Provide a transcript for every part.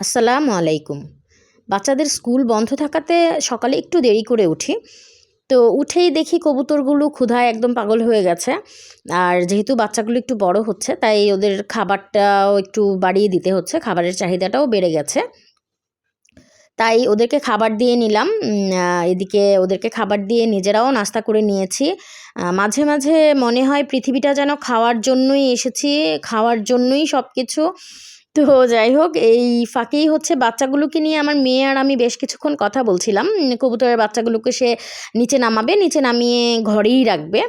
আসসালামু আলাইকুম। বাচ্চাদের স্কুল বন্ধ থাকাতে সকালে একটু দেরি করে উঠি। তো উঠেই দেখি কবুতরগুলো ক্ষুধায় একদম পাগল হয়ে গেছে। আর যেহেতু বাচ্চাগুলো একটু বড় হচ্ছে তাই ওদের খাবারটাও একটু বাড়িয়ে দিতে হচ্ছে। খাবারের চাহিদাটাও বেড়ে গেছে। তাই ওদেরকে খাবার দিয়ে নিলাম। এদিকে ওদেরকে খাবার দিয়ে নিজেরাও নাস্তা করে নিয়েছি। মাঝে, মাঝে মনে হয় পৃথিবীটা যেন খাওয়ার জন্যই এসেছি, খাওয়ার জন্যই সবকিছু। তো যাই হোক, এই ফাঁকেই হচ্ছে বাচ্চাগুলোকে নিয়ে আমার মেয়ে আর আমি বেশ কিছুক্ষণ কথা বলছিলাম। কবুতরের বাচ্চাগুলোকে সে নিচে নামাবে, নিচে নামিয়ে ঘরেই রাখবে।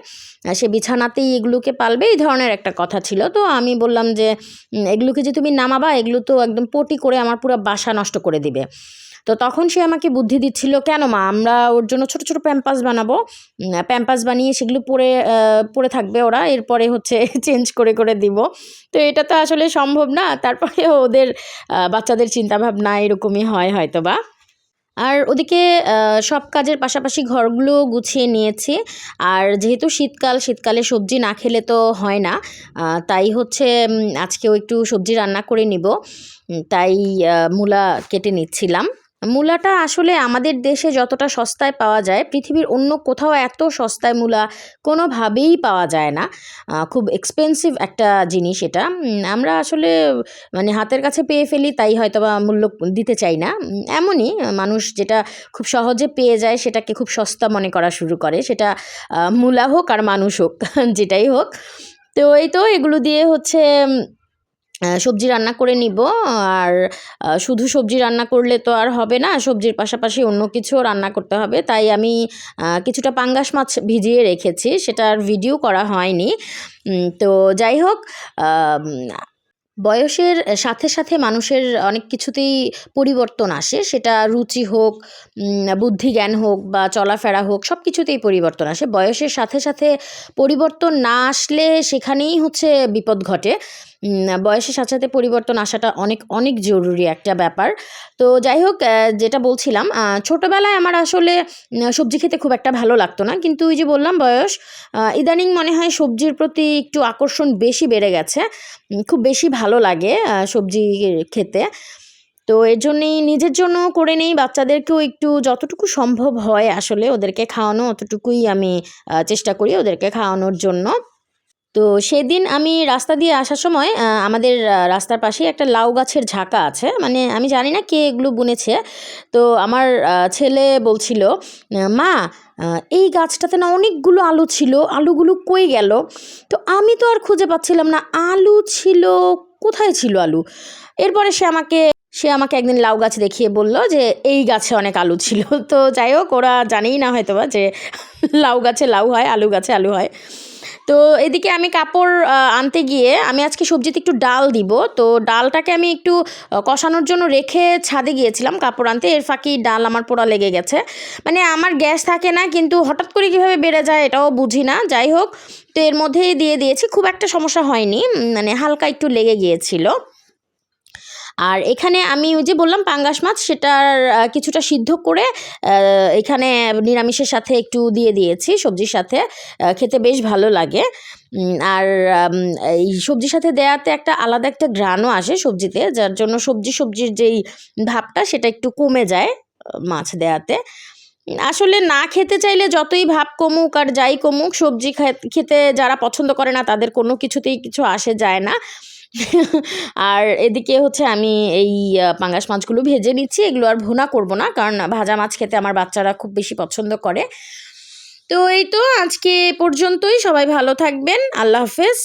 সে বিছানাতেই এগুলোকে পালবে, এই ধরনের একটা কথা ছিল। তো আমি বললাম যে, এগুলোকে যে তুমি নামাবা, এগুলো তো একদম পটি করে আমার পুরা বাসা নষ্ট করে দিবে।" তো তখন সে আমাকে বুদ্ধি দিচ্ছিল, "কেন মা, আমরা ওর জন্য ছোট, ছোট প্যাম্পার্স বানাবো। প্যাম্পার্স বানিয়ে সেগুলো পরে থাকবে ওরা। এরপরে হচ্ছে চেঞ্জ করে দিব।" তো এটা তো আসলে সম্ভব না। তারপরেও ওদের বাচ্চাদের চিন্তাভাবনা এরকমই হয় হয়তোবা। আর ওদিকে সব কাজের পাশাপাশি ঘরগুলো গুছিয়ে নিয়েছি। আর যেহেতু শীতকাল, শীতকালে সবজি না খেলে তো হয় না। তাই হচ্ছে আজকেও একটু সবজি রান্না করে নিব। তাই মূলা কেটে নিচ্ছিলাম। মূলাটা আসলে আমাদের দেশে যতটা সস্তায় পাওয়া যায়, পৃথিবীর অন্য কোথাও এত সস্তায় মূলা কোনোভাবেই পাওয়া যায় না। খুব এক্সপেন্সিভ একটা জিনিস এটা। আমরা আসলে মানে হাতের কাছে পেয়ে ফেলি, তাই হয়তোবা মূল্য দিতে চাই না। এমনই মানুষ যেটা খুব সহজে পেয়ে যায় সেটাকে খুব সস্তা মনে করা শুরু করে। সেটা মূলা হোক আর মানুষ হোক, যেটাই হোক। তো এই তো এগুলো দিয়ে হচ্ছে সবজি রান্না করে নিব। আর শুধু সবজি রান্না করলে তো আর হবে না, সবজির পাশাপাশি অন্য কিছুও রান্না করতে হবে। তাই আমি কিছুটা পাঙ্গাস মাছ ভিজিয়ে রেখেছি, সেটার ভিডিও করা হয়নি। তো যাই হোক, আম বয়সের সাথে, সাথে মানুষের অনেক কিছুতেই পরিবর্তন আসে। সেটা রুচি হোক, বুদ্ধি জ্ঞান হোক বা চলাফেরা হোক, সব কিছুতেই পরিবর্তন আসে। বয়সের সাথে, সাথে পরিবর্তন না আসলে সেখানেই হচ্ছে বিপদ ঘটে। বয়সের সাথে, সাথে পরিবর্তন আসাটা অনেক, অনেক জরুরি একটা ব্যাপার। তো যাই হোক, যেটা বলছিলাম, ছোটোবেলায় আমার আসলে সবজি খেতে খুব একটা ভালো লাগতো না। কিন্তু ওই যে বললাম বয়স, ইদানিং মনে হয় সবজির প্রতি একটু আকর্ষণ বেশি বেড়ে গেছে। খুব বেশি ভালো লাগে সবজি খেতে। তো এর জন্যেই নিজের জন্যও করে নেই, বাচ্চাদেরকেও একটু যতটুকু সম্ভব হয় আসলে ওদেরকে খাওয়ানো, অতটুকুই আমি চেষ্টা করি ওদেরকে খাওয়ানোর জন্য। তো সেদিন আমি রাস্তা দিয়ে আসার সময় আমাদের রাস্তার পাশেই একটা লাউ গাছের ঝাঁকা আছে। মানে আমি জানি না কে এগুলো বুনেছে। তো আমার ছেলে বলছিল, "মা, এই গাছটাতে না অনেকগুলো আলু ছিল, আলুগুলো কই গেল?" তো আমি তো আর খুঁজে পাচ্ছিলাম না আলু ছিল, কোথায় ছিল আলু? এরপরে সে আমাকে একদিন লাউ গাছ দেখিয়ে বলল যে, "এই গাছে অনেক আলু ছিল।" তো যাই হোক, ওরা জানেই না হয়তোবা যে লাউ গাছে লাউ হয়, আলু গাছে আলু হয়। তো এদিকে আমি কাপড় আনতে গিয়ে আমি আজকে সবজিতে একটু ডাল দিব। তো ডালটাকে আমি একটু কষানোর জন্য রেখে ছাদে গিয়েছিলাম কাপড় আনতে। এর ফাঁকেই ডাল আমার পোড়া লেগে গেছে। মানে আমার গ্যাস থাকে না, কিন্তু হঠাৎ করে কীভাবে বেড়ে যায় এটাও বুঝি না। যাই হোক, তো এর মধ্যেই দিয়ে দিয়েছি। খুব একটা সমস্যা হয়নি। মানে হালকা একটু লেগে গিয়েছিল। আর এখানে আমি ওই যে বললাম পাঙ্গাস মাছ, সেটার কিছুটা সিদ্ধ করে এখানে নিরামিষের সাথে একটু দিয়ে দিয়েছি সবজির সাথে। খেতে বেশ ভালো লাগে। আর এই সবজির সাথে দেওয়াতে একটা আলাদা একটা ঘ্রাণও আসে সবজিতে, যার জন্য সবজির যেই ভাবটা সেটা একটু কমে যায় মাছ দেওয়াতে। আসলে না খেতে চাইলে যতই ভাব কমুক আর যাই কমুক, সবজি খেতে যারা পছন্দ করে না তাদের কোনো কিছুতেই কিছু আসে যায় না। আর এদিকে হচ্ছে আমি এই পাঙ্গাস মাছগুলো ভেজে নিচ্ছি। এগুলো আর ভুনা করব না, কারণ ভাজা মাছ খেতে আমার বাচ্চারা খুব বেশি পছন্দ করে। তো এই তো আজকে এ পর্যন্তই। সবাই ভালো থাকবেন। আল্লাহ হাফেজ।